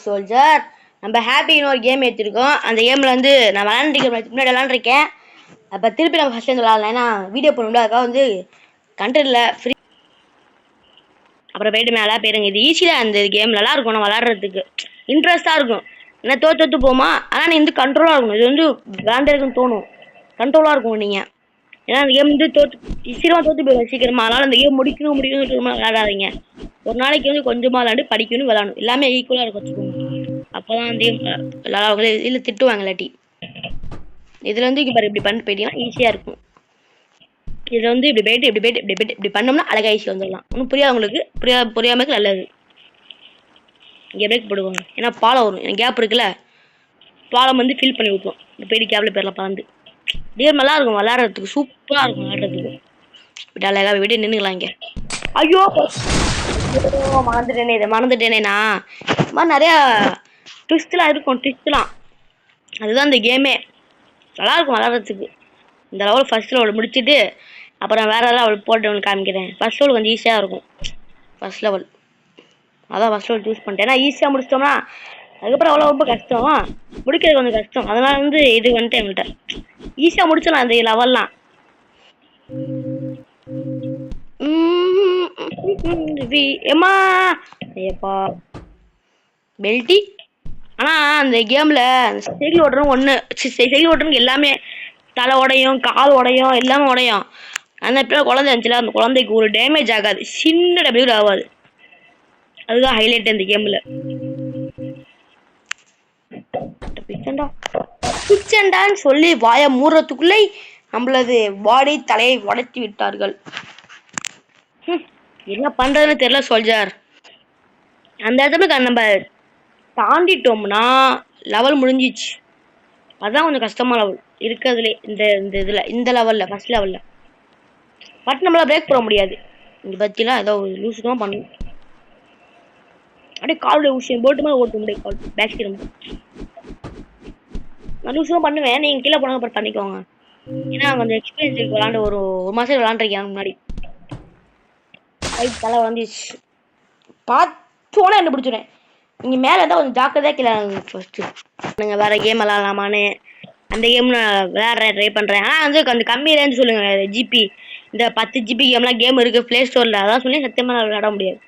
Soldier நம்ம ஹாப்பின்னு ஒரு game ஏற்றிருக்கோம். அந்த கேமில் வந்து நான் முன்னாடி விளாண்டுருக்கேன். அப்போ திருப்பி நம்ம ஃபஸ்ட் விளாட்லாம். ஏன்னா வீடியோ போடணும்ல, அதுக்காக வந்து கண்டென்ட்ல ஃப்ரீ. அப்புறம் போயிட்டு மேலே போயிருங்க. இது ஈஸியாக அந்த கேம் நல்லா இருக்கும். நான் விளாட்றதுக்கு இன்ட்ரெஸ்ட்டாக இருக்கும். ஏன்னா தோத்து போமா, ஆனால் நீ வந்து கண்ட்ரோலாக இருக்கும். இது வந்து விளாண்டுருக்குன்னு தோணும், கண்ட்ரோலாக இருக்கும் நீங்கள். ஏன்னா அந்த கேம் வந்து சீக்கிரமாக தோற்று போயிடும் சீக்கிரமாக. அதனால் அந்த கேம் முடிக்கணும் விளாடாதீங்க. ஒரு நாளைக்கு வந்து கொஞ்சமாக விளாண்டு படிக்கணும், விளாடணும், எல்லாமே ஈக்குவலாக இருக்கும் வச்சுக்கோங்க. அப்போதான் வந்து விளாட இல்லை திட்டுவாங்க இல்லாட்டி. இதில் வந்து பாரு இப்படி பண்ணிட்டு போயிட்டீங்கன்னா ஈஸியாக இருக்கும். இதில் வந்து இப்படி போயிட்டு இப்படி பண்ணோம்னா அழகாக ஈஸியாக வந்துடலாம். ஒன்றும் புரியாது உங்களுக்கு, புரியாமல் நல்லது. இங்கே பிரேக் போடுவாங்க, ஏன்னா பாலம் வரும், எனக்கு கேப் இருக்குல்ல, பாலம் வந்து ஃபில் பண்ணி விட்டுரும். இந்த போயிட்டு கேப்பில் பேரில் பறந்து கேம் நல்லா இருக்கும் விளாட்றதுக்கு, சூப்பராக இருக்கும் விளாட்றதுக்கு. இப்படி அழகாக போயிட்டு நின்றுக்கலாம் இங்கே. ஐயோ மறந்துட்டேனேண்ணா. இது மாதிரி நிறையா ட்விஸ்ட்லாம் இருக்கும். ட்விஸ்ட்லாம் அதுதான் இந்த கேமே. நல்லாயிருக்கும் விளாட்றதுக்கு. இந்த லெவல் ஃபஸ்ட் லெவல் முடிச்சுட்டு அப்புறம் வேறு லெவல் போட்டு காமிக்கிறேன். ஃபஸ்ட் லெவல் கொஞ்சம் ஈஸியாக இருக்கும். ஃபஸ்ட் லெவல் அதான் ஃபஸ்ட் லெவல் சூஸ் பண்ணிட்டேன். ஏன்னா ஈஸியாக முடிச்சிட்டோம்னா அதுக்கப்புறம் அவ்வளோ ரொம்ப கஷ்டம், முடிக்கிறது கொஞ்சம் கஷ்டம். அதனால் வந்து இது வந்துட்டு எங்கள்கிட்ட ஈஸியாக முடிச்சிடலாம் இந்த லெவல்லாம். ஏமா ஐயப்பா பெல்ட்டி. ஆனால் அந்த கேமில் சைக்கிள் ஓட்டுறவங்க சைக்கிள் ஓட்டுறவங்க எல்லாமே தலை உடையும், கால் உடையும், எல்லாமே உடையும். அந்த இடத்துல குழந்தை இருந்துச்சுல, அந்த குழந்தைக்கு ஒரு டேமேஜ் ஆகாது, சின்ன டேமேஜ் ஆகாது. அதுதான் ஹைலைட் அந்த கேமில். கிச்சன்டான்னு சொல்லி வாயை மூடுறதுக்குள்ளே நம்மளது பாடி தலையை உடைத்து விட்டார்கள். என்ன பண்றதுன்னு தெரியல சோல்ஜர். அந்த இடத்துல நம்ம தாண்டிட்டோம்னா லெவல் முடிஞ்சிச்சு. அதான் கொஞ்சம் கஷ்டமான லெவல் இருக்கிறதுலே இந்த லெவலில் ஃபர்ஸ்ட் லெவலில். பட் நம்மளால் பிரேக் போட முடியாது. இங்கே பற்றிலாம் ஏதோ லூஸு தான் பண்ணணும். அப்படியே காலுடைய விஷயம் போட்டு மாதிரி ஓட்ட முடியும். கால் பேக் சைடு நான் லூஸு தான் பண்ணுவேன். நீங்கள் கீழே போனாங்க அப்புறம் பண்ணிக்கோங்க. ஏன்னா கொஞ்சம் எக்ஸ்பீரியன்ஸ் இருக்கு. விளாண்டு ஒரு மாதம் விளாண்டுருக்கேன் முன்னாடி. தலை வந்துச்சு பார்த்தோன்னே என்ன பிடிச்சிடுறேன். நீங்கள் மேலே தான் கொஞ்சம் ஜாக்கிரதையாக கீழே ஃபஸ்ட்டு. நீங்கள் வேறு கேம் விளாட்லாமான்னு அந்த கேம் நான் விளையாடுறேன், ட்ரை பண்ணுறேன். ஆனால் வந்து கொஞ்சம் கம்மி ரேஞ்சு சொல்லுங்கள். ஜிபி இந்த 10 ஜிபி கேம்லாம் கேம் இருக்குது ப்ளே ஸ்டோரில், அதான் சொல்லி சத்தியமாக நான் விளையாட முடியாது.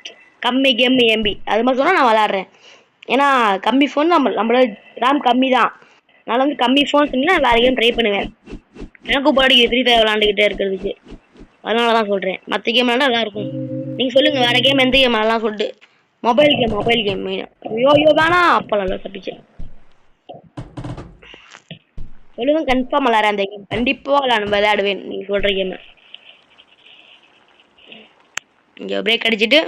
கம்மி கேம் எம்பி அது மாதிரி சொன்னால் நான் விளாட்றேன். ஏன்னா கம்மி ஃபோன் நம்மளோட ரேம் கம்மி தான். அதனால் வந்து கம்மி ஃபோன் சொன்னீங்கன்னா வேறு கேம் ட்ரை பண்ணுவேன். எனக்கும் போடிக்கு ஃப்ரீ ஃபயர் விளாண்டுக்கிட்டே இருக்கிறதுக்கு. அதனால தான் சொல்கிறேன். மற்ற கேம் விளாண்டா நல்லாயிருக்கும். நீங்கள் சொல்லுங்கள் வேறு கேம் எந்த கேம் அதெல்லாம் சொல்லிட்டு. மொபைல் கேம் மெயினாக. ஐயோ வேணாம், அப்போ நல்லா தப்பிச்சேன். சொல்லுங்க, கன்ஃபார்ம் விளாட்றேன் அந்த கேம். கண்டிப்பாக விளையாடுவேன் நீங்கள் சொல்கிற கேமை. இங்கே பிரேக் அடிச்சுட்டு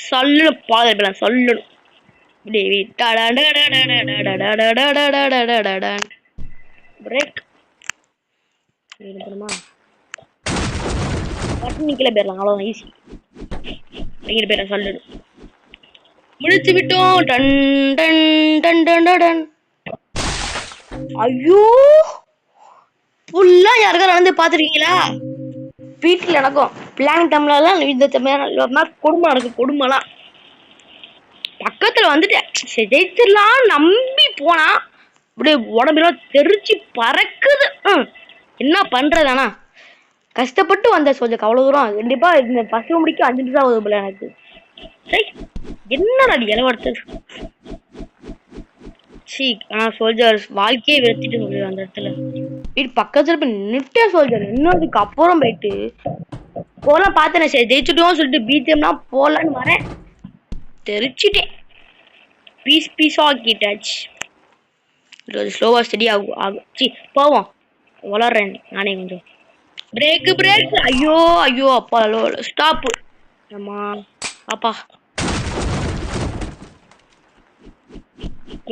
சொல்லணும், பாதம் சொல்லணும். பிரேக் பட்டனிக்கல போயிடலாம், அவ்வளோதான் ஈஸி. எங்கிட்ட போயிடலாம் சொல்லணும். முடிச்சு விட்டோம். Done done done done done. ஐயோ ஃபுல்லா யாருக்காரும் நடந்து பார்த்துருக்கீங்களா? வீட்டில் நடக்கும் பிளானிங் டைம்லலாம் இந்த கொடுமை நடக்கும். கொடுமைலாம் பக்கத்தில் வந்துட்டு ஜெயிச்சிடலாம் நம்பி போனா அப்படியே உடம்பெல்லாம் தெரிச்சு பறக்குது. என்ன பண்றதானா கஷ்டப்பட்டு வந்த சோல்ஜர் அவ்வளோ தூரம். கண்டிப்பாக இந்த பசங்க முடிக்க 5 நிமிஷம் ஆகுது போல எனக்கு. சரி என்னடா இளவடுத்து சோல்ஜர் வாழ்க்கையே வெறுத்துட்டு முடியும் அந்த இடத்துல. வீட்டு பக்கத்துல போய் நின்னுட்டே சோல்ஜர் இன்னதுக்கு அப்புறம் போயிட்டு போலாம் பார்த்தேன். சரி ஜெயிச்சுட்டோம் சொல்லிட்டு பிஜிஎம்லாம் போலான்னு வரேன், தெரிச்சுட்டேன். பீஸ் ஆக்கிட்டாச்சு. ஸ்லோவா ஸ்டடி ஆகும். போவோம், வளர்றேன் நானே கொஞ்சம். பிரேக். ஐயோ அப்பா ஸ்டாப்பு. ஆமா அப்பா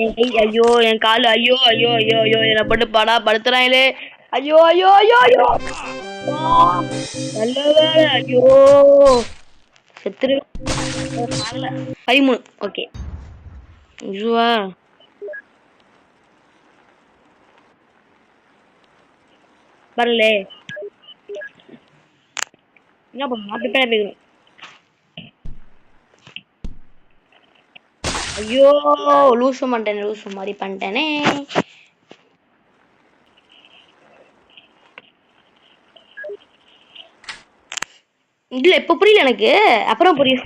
என் கை, ஐயோ என் காலு, ஐயோ என்னை போட்டு படுத்துறாங்களே. ஐயோ நல்ல வேலை. ஐயோ செத்துரு. 13. Okay Iowa வரலே. என்ன பண்ணணும் ப்ரிப்பேர் போயிடும். ஐயோ லூசு பண்ணிட்டேனே லூசு மாதிரி பண்ணிட்டேனே. இல்ல இப்ப புரியல எனக்கு, அப்புறம் புரியும்.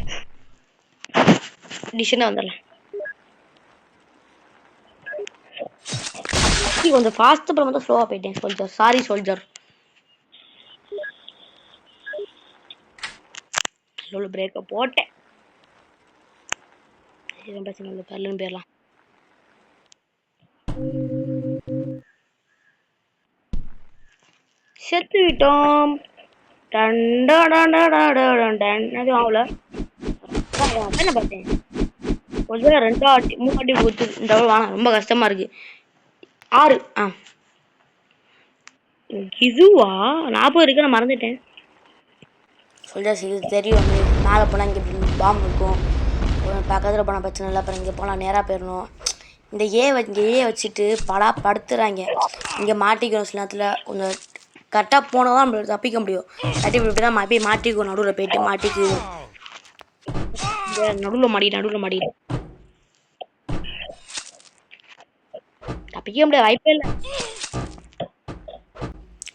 டிஷனா வந்துடலாம். கொஞ்சம் ஃபாஸ்ட் அப்புறம் வந்து ஸ்லோவா போயிட்டேன் சோல்ஜர். Sorry soldier. சொல்லு பிரேக்க போட்டேன். பிரச்சனை இல்லை, பரலுன்னு போயிடலாம். செத்து விட்டோம். ஆகல என்ன பார்த்தேன் கொஞ்சம் 2 வாட்டி 3 வாட்டி கொடுத்து இந்த வேணாம், ரொம்ப கஷ்டமா இருக்கு. 6 இதுவா 40 இருக்கு, நான் மறந்துட்டேன். சொல்லிட்டு இது தெரியும், மேலே போனால் இங்கே பாம்பு இருக்கும், பக்கத்தில் போனால் பிரச்சனை இல்லை, அப்புறம் இங்கே போனால் நேராக போயிடணும். இந்த இங்கே வச்சுட்டு படுத்துறாங்க. இங்கே மாட்டிக்கணும் சில நேரத்தில். கொஞ்சம் கரெக்டாக போனால் தான் நம்மளுக்கு தப்பிக்க முடியும். இப்படி தான் போய் மாட்டிக்குவோம், நடுவில் போயிட்டு மாட்டிக்குவோம். நடுவில் மாட்டிட்டு தப்பிக்க முடியாது, வாய்ப்பே இல்லை.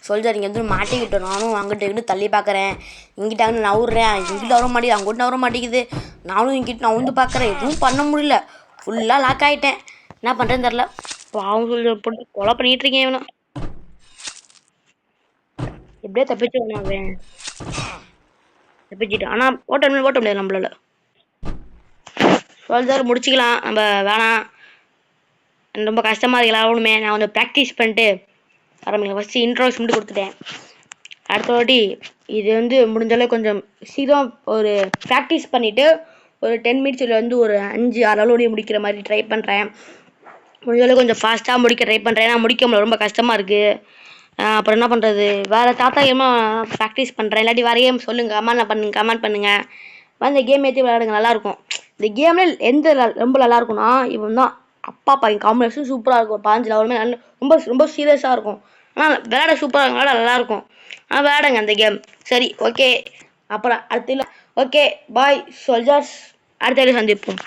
சொல்லிட்டு இங்கே வந்து மாட்டிக்கிட்டோம். நானும் அங்கிட்ட தள்ளி பார்க்குறேன், இங்கிட்ட வந்து நவுறேன், இங்கிட்ட நவர மாட்டேங்குது, அங்கிட்ட நவர மாட்டேங்குது. நானும் இங்கிட்ட நவுந்து பார்க்குறேன், எதுவும் பண்ண முடியல. ஃபுல்லாக லாக் ஆகிட்டேன். என்ன பண்ணுறேன்னு தெரில. பாவம் சொல்லி போட்டு கொலை பண்ணிட்டு இருக்கேன் இவனை. எப்படியே தப்பிச்சுட்டான், தப்பிச்சுட்டான். ஆனால் ஓட்ட முடியாது நம்மளால. சொல்லிட்டு முடிச்சுக்கலாம் நம்ம, வேணாம் ரொம்ப கஷ்டமாக இருக்கலாம் ஒன்றுமே. நான் வந்து ப்ராக்டிஸ் பண்ணிட்டு ஆரம்பிக்கலாம். ஃபஸ்ட்டு இன்ட்ரோஸ் மட்டும் கொடுத்துட்டேன். அடுத்த வாட்டி இது வந்து முடிஞ்சளவு கொஞ்சம் சீக்கிரம் ஒரு ப்ராக்டிஸ் பண்ணிவிட்டு ஒரு 10 மினிட்ஸில் வந்து ஒரு 5-6 அளவுடைய முடிக்கிற மாதிரி ட்ரை பண்ணுறேன். முடிஞ்சளவு கொஞ்சம் ஃபாஸ்ட்டாக முடிக்க ட்ரை பண்ணுறேன். நான் முடிக்க முடியல, ரொம்ப கஷ்டமாக இருக்குது. அப்புறம் என்ன பண்ணுறது, வேறு தாத்தா கேமாக ப்ராக்டிஸ் பண்ணுறேன். இல்லாட்டி வேறு கேம் சொல்லுங்கள், கமெண்ட் பண்ணுங்கள். இந்த கேம் ஏற்றி விளையாடுங்க, நல்லாயிருக்கும். இந்த கேமில் எந்த ரொம்ப நல்லாயிருக்கும்னா இவன் தான் அப்பா பையன் காம்பினேஷன் சூப்பராக இருக்கும். 15 லெவலுமே ரொம்ப ரொம்ப சீரியஸாக இருக்கும். ஆனால் விளையாட சூப்பராக இருக்கும், விளையாட நல்லாயிருக்கும். விளையாடுங்க அந்த கேம். சரி ஓகே, அப்புறம் அடுத்த ஓகே பாய் சோல்ஜர்ஸ், அடுத்த சந்திப்போம்.